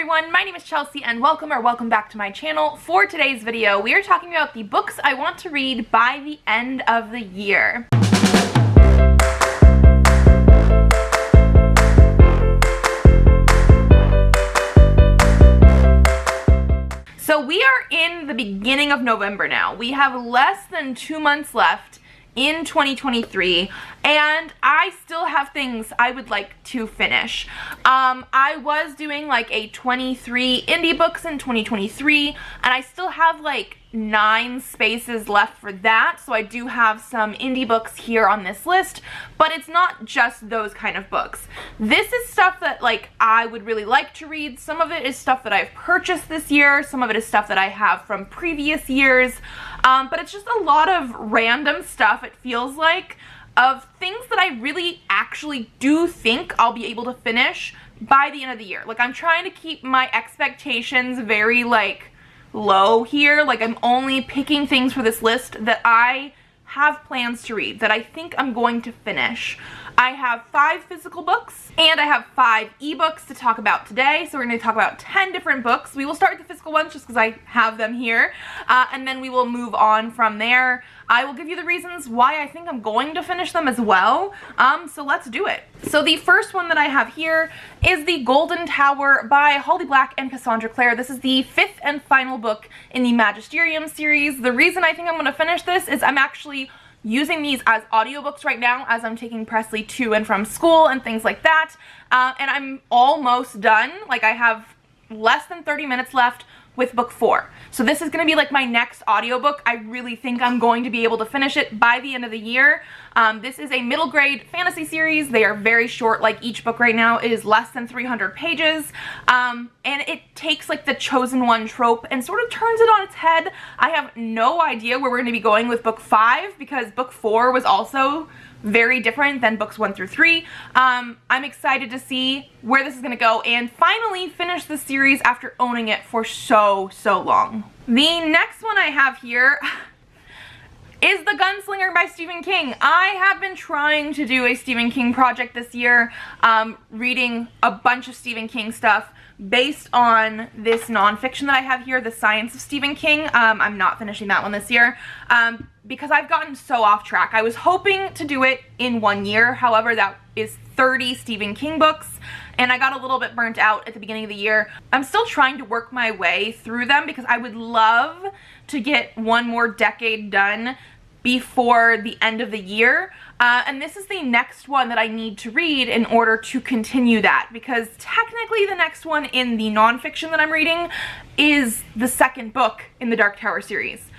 everyone, my name is Chelsea and welcome back to my channel. For today's video, we are talking about the books I want to read by the end of the year. So we are in the beginning of November now. We have less than 2 months left in 2023 and I still have things I would like to finish. I was doing like a 23 indie books in 2023 and I still have like 9 spaces left for that, so I do have some indie books here on this list, but it's not just those kind of books. This is stuff that like I would really like to read. Some of it is stuff that I've purchased this year, some of it is stuff that I have from previous years, but it's just a lot of random stuff, it feels like, of things that I really actually do think I'll be able to finish by the end of the year. Like, I'm trying to keep my expectations very like low here. Like, I'm only picking things for this list that I have plans to read, that I think I'm going to finish. I have 5 physical books and I have 5 ebooks to talk about today, so we're going to talk about 10 different books. We will start with the physical ones just because I have them here, and then we will move on from there. I will give you the reasons why I think I'm going to finish them as well, so let's do it. So the first one that I have here is The Golden Tower by Holly Black and Cassandra Clare. This is the 5th and final book in the Magisterium series. The reason I think I'm going to finish this is I'm actually using these as audiobooks right now as I'm taking Presley to and from school and things like that, and I'm almost done. Like, I have less than 30 minutes left with book 4. So this is going to be like my next audiobook. I really think I'm going to be able to finish it by the end of the year. This is a middle grade fantasy series. They are very short, like each book right now is less than 300 pages. And it takes like the chosen one trope and sort of turns it on its head. I have no idea where we're going to be going with book 5 because book 4 was also very different than books 1 through 3. I'm excited to see where this is going to go and finally finish the series after owning it for so long. The next one I have here is The Gunslinger by Stephen King. I have been trying to do a Stephen King project this year, reading a bunch of Stephen King stuff based on this nonfiction that I have here, The Science of Stephen King. I'm not finishing that one this year because I've gotten so off track. I was hoping to do it in 1 year, however that is 30 Stephen King books and I got a little bit burnt out at the beginning of the year. I'm still trying to work my way through them because I would love to get one more decade done before the end of the year, and this is the next one that I need to read in order to continue that, because technically the next one in the nonfiction that I'm reading is the 2nd book in the Dark Tower series,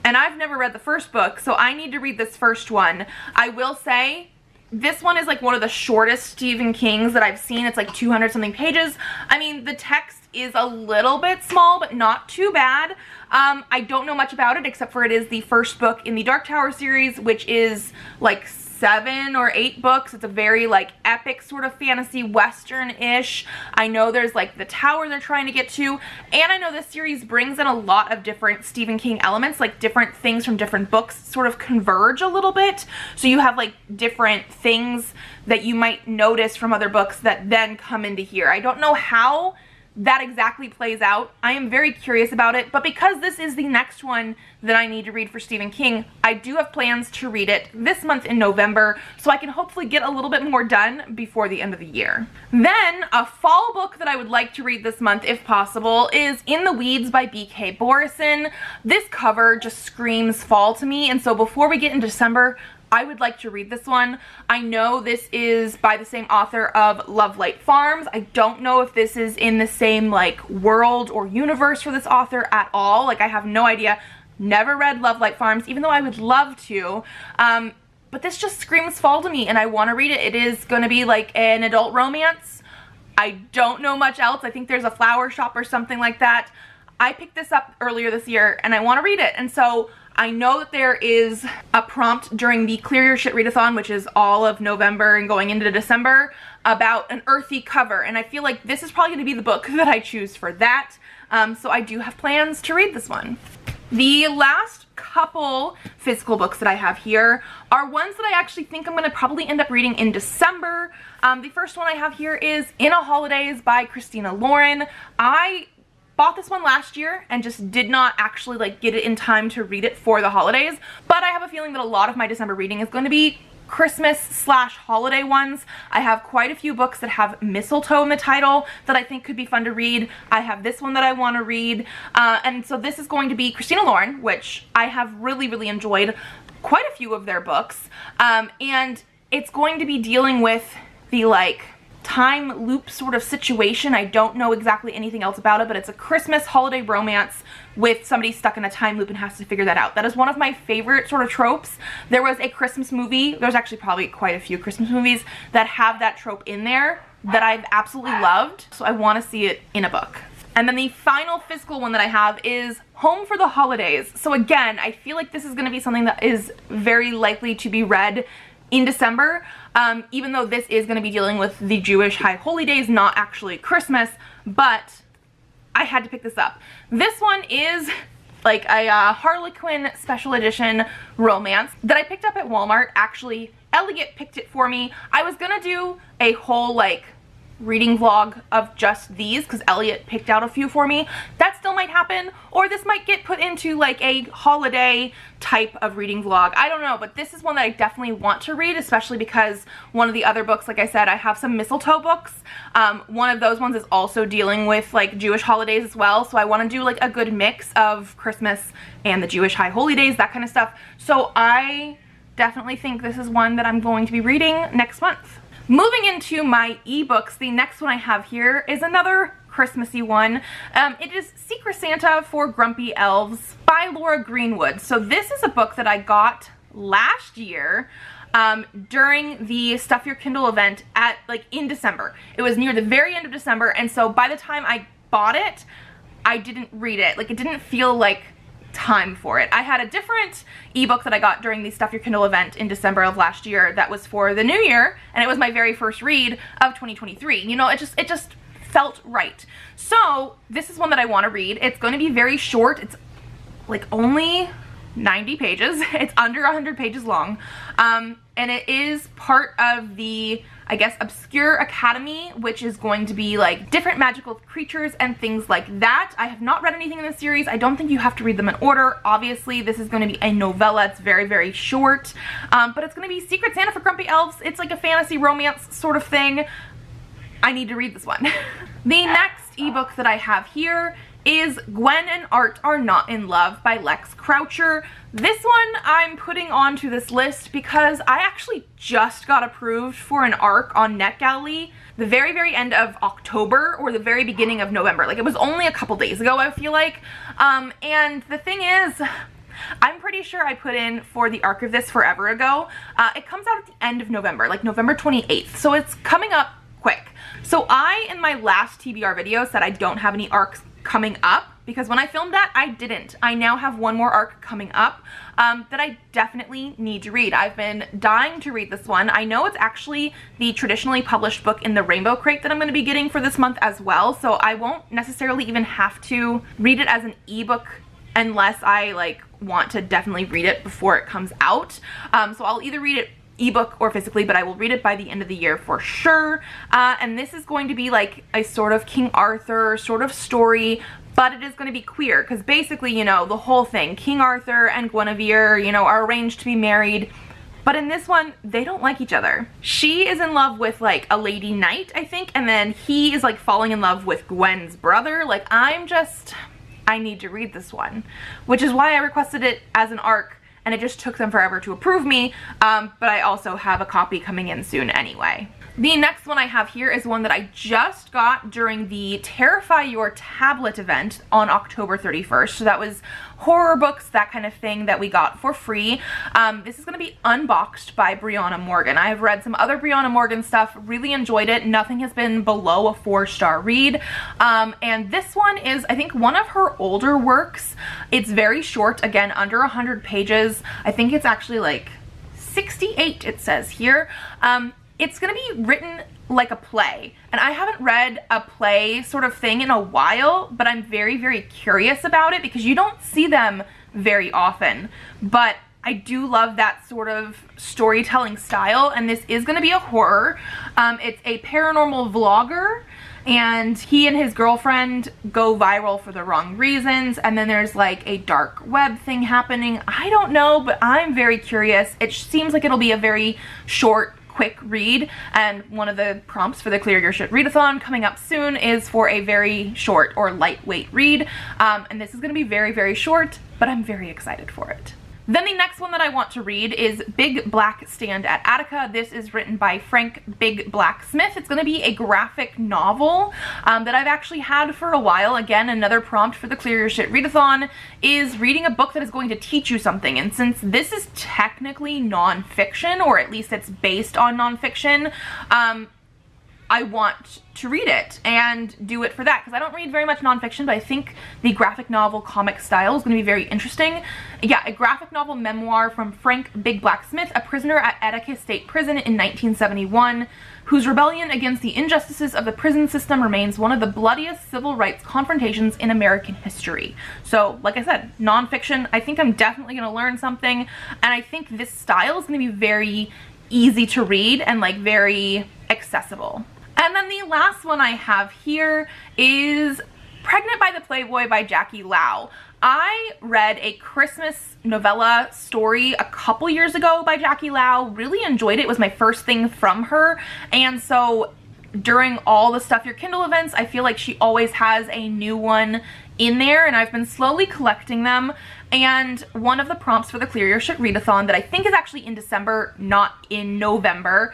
and I've never read the 1st book, so I need to read this first one. I will say this one is like one of the shortest Stephen King's that I've seen. It's like 200 something pages. I mean, the text is a little bit small, but not too bad. I don't know much about it except for it is the 1st book in the Dark Tower series, which is like 7 or 8 books. It's a very like epic sort of fantasy western-ish. I know there's like the tower they're trying to get to, and I know this series brings in a lot of different Stephen King elements, like different things from different books sort of converge a little bit. So you have like different things that you might notice from other books that then come into here. I don't know how that exactly plays out. I am very curious about it, but because this is the next one that I need to read for Stephen King, I do have plans to read it this month in November, so I can hopefully get a little bit more done before the end of the year. Then, a fall book that I would like to read this month, if possible, is In the Weeds by B.K. Borison. This cover just screams fall to me, and so before we get in December, I would like to read this one. I know this is by the same author of Lovelight Farms. I don't know if this is in the same like world or universe for this author at all. Like, I have no idea. Never read Lovelight Farms, even though I would love to. But this just screams fall to me and I want to read it. It is going to be like an adult romance. I don't know much else. I think there's a flower shop or something like that. I picked this up earlier this year and I want to read it, and so I know that there is a prompt during the Clear Your Shit Readathon, which is all of November and going into December, about an earthy cover, and I feel like this is probably going to be the book that I choose for that, so I do have plans to read this one. The last couple physical books that I have here are ones that I actually think I'm going to probably end up reading in December. The first one I have here is In a Holidaze by Christina Lauren. I bought this one last year and just did not actually like get it in time to read it for the holidays, but I have a feeling that a lot of my December reading is going to be Christmas/holiday ones. I have quite a few books that have mistletoe in the title that I think could be fun to read. I have this one that I want to read, and so this is going to be Christina Lauren, which I have really enjoyed quite a few of their books, and it's going to be dealing with the like time loop sort of situation. I don't know exactly anything else about it, but it's a Christmas holiday romance with somebody stuck in a time loop and has to figure that out. That is one of my favorite sort of tropes. There was a Christmas movie, there's actually probably quite a few Christmas movies that have that trope in there that I've absolutely loved, so I want to see it in a book. And then the final physical one that I have is Home for the Holidaze. So again, I feel like this is going to be something that is very likely to be read in December, even though this is going to be dealing with the Jewish high holy days, not actually Christmas, but I had to pick this up. This one is like a Harlequin special edition romance that I picked up at Walmart. Actually, Elliot picked it for me. I was gonna do a whole like reading vlog of just these because Elliot picked out a few for me. That still might happen, or this might get put into like a holiday type of reading vlog. I don't know, but this is one that I definitely want to read, especially because one of the other books, like I said, I have some mistletoe books. One of those ones is also dealing with like Jewish holidays as well, so I want to do like a good mix of Christmas and the Jewish high holy days, that kind of stuff. So I definitely think this is one that I'm going to be reading next month. Moving into my ebooks, the next one I have here is another Christmassy one. It is Secret Santa for Grumpy Elves by Laura Greenwood. So this is a book that I got last year during the Stuff Your Kindle event at like in December. It was near the very end of December, and so by the time I bought it, I didn't read it. Like, it didn't feel like time for it. I had a different ebook that I got during the Stuff Your Kindle event in December of last year that was for the new year, and it was my very first read of 2023. You know, it just felt right. So this is one that I want to read. It's going to be very short. It's like only 90 pages. It's under 100 pages long, and it is part of the, I guess, Obscure Academy, which is going to be like different magical creatures and things like that. I have not read anything in this series. I don't think you have to read them in order. Obviously, this is going to be a novella. It's very short, but it's going to be Secret Santa for Grumpy Elves. It's like a fantasy romance sort of thing. I need to read this one. The next ebook that I have here is Gwen and Art Are Not in Love by Lex Croucher. This one I'm putting onto this list because I actually just got approved for an ARC on NetGalley the very end of October or the very beginning of November. Like, it was only a couple days ago, I feel like. And the thing is, I'm pretty sure I put in for the ARC of this forever ago. It comes out at the end of November, like November 28th, so it's coming up quick. So I, in my last TBR video, said I don't have any ARCs coming up, because when I filmed that, I didn't. I now have one more ARC coming up that I definitely need to read. I've been dying to read this one. I know it's actually the traditionally published book in the Rainbow Crate that I'm going to be getting for this month as well, so I won't necessarily even have to read it as an ebook unless I like want to definitely read it before it comes out. So I'll either read it ebook or physically, but I will read it by the end of the year for sure. And this is going to be like a sort of King Arthur sort of story, but it is going to be queer, because basically, you know, the whole thing, King Arthur and Guinevere, you know, are arranged to be married, but in this one, they don't like each other. She is in love with like a lady knight, I think, and then he is like falling in love with Gwen's brother. Like, I need to read this one, which is why I requested it as an ARC, and it just took them forever to approve me, but I also have a copy coming in soon anyway. The next one I have here is one that I just got during the Terrify Your Tablet event on October 31st. So that was horror books, that kind of thing, that we got for free. This is going to be Unboxed by Brianna Morgan. I have read some other Brianna Morgan stuff, really enjoyed it. Nothing has been below a 4-star read. And this one is, I think, one of her older works. It's very short, again, under 100 pages. I think it's actually like 68, it says here. It's gonna be written like a play, and I haven't read a play sort of thing in a while, but I'm very curious about it because you don't see them very often. But I do love that sort of storytelling style, and this is going to be a horror. It's a paranormal vlogger, and he and his girlfriend go viral for the wrong reasons, and then there's like a dark web thing happening. I don't know, but I'm very curious. It seems like it'll be a very short, quick read, and one of the prompts for the Clear Your Shit readathon coming up soon is for a very short or lightweight read, and this is going to be very, very short, but I'm very excited for it. Then the next one that I want to read is Big Black Stand at Attica. This is written by Frank Big Black Smith. It's going to be a graphic novel that I've actually had for a while. Again, another prompt for the Clear Your Shit readathon is reading a book that is going to teach you something. And since this is technically nonfiction, or at least it's based on nonfiction, I want to read it and do it for that, because I don't read very much nonfiction, but I think the graphic novel comic style is going to be very interesting. Yeah, a graphic novel memoir from Frank Big Black Smith, a prisoner at Attica State Prison in 1971, whose rebellion against the injustices of the prison system remains one of the bloodiest civil rights confrontations in American history. So, like I said, nonfiction. I think I'm definitely going to learn something, and I think this style is going to be very easy to read and like very accessible. And then the last one I have here is Pregnant by the Playboy by Jackie Lau. I read a Christmas novella story a couple years ago by Jackie Lau, really enjoyed it. It was my first thing from her, and so during all the Stuff Your Kindle events, I feel like she always has a new one in there, and I've been slowly collecting them. And one of the prompts for the Clear Your Shit readathon that I think is actually in December, not in November,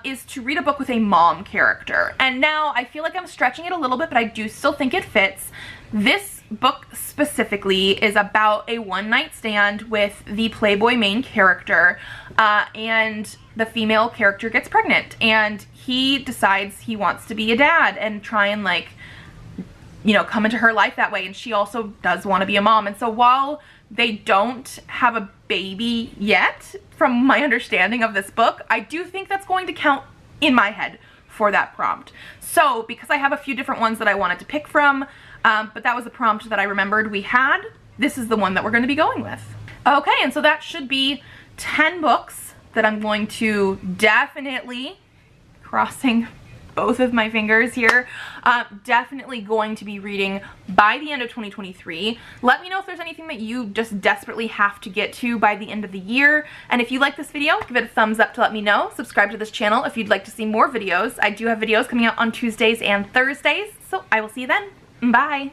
is to read a book with a mom character. And now I feel like I'm stretching it a little bit, but I do still think it fits. This book specifically is about a one-night stand with the Playboy main character, and the female character gets pregnant, and he decides he wants to be a dad and try and, like, you know, come into her life that way, and she also does want to be a mom. And so while they don't have a baby yet, from my understanding of this book, I do think that's going to count in my head for that prompt. So because I have a few different ones that I wanted to pick from, but that was the prompt that I remembered we had, this is the one that we're going to be going with. Okay, and so that should be 10 books that I'm going to definitely, crossing both of my fingers here, definitely going to be reading by the end of 2023. Let me know if there's anything that you just desperately have to get to by the end of the year. And if you like this video, give it a thumbs up to let me know. Subscribe to this channel if you'd like to see more videos. I do have videos coming out on Tuesdays and Thursdays, so I will see you then. Bye.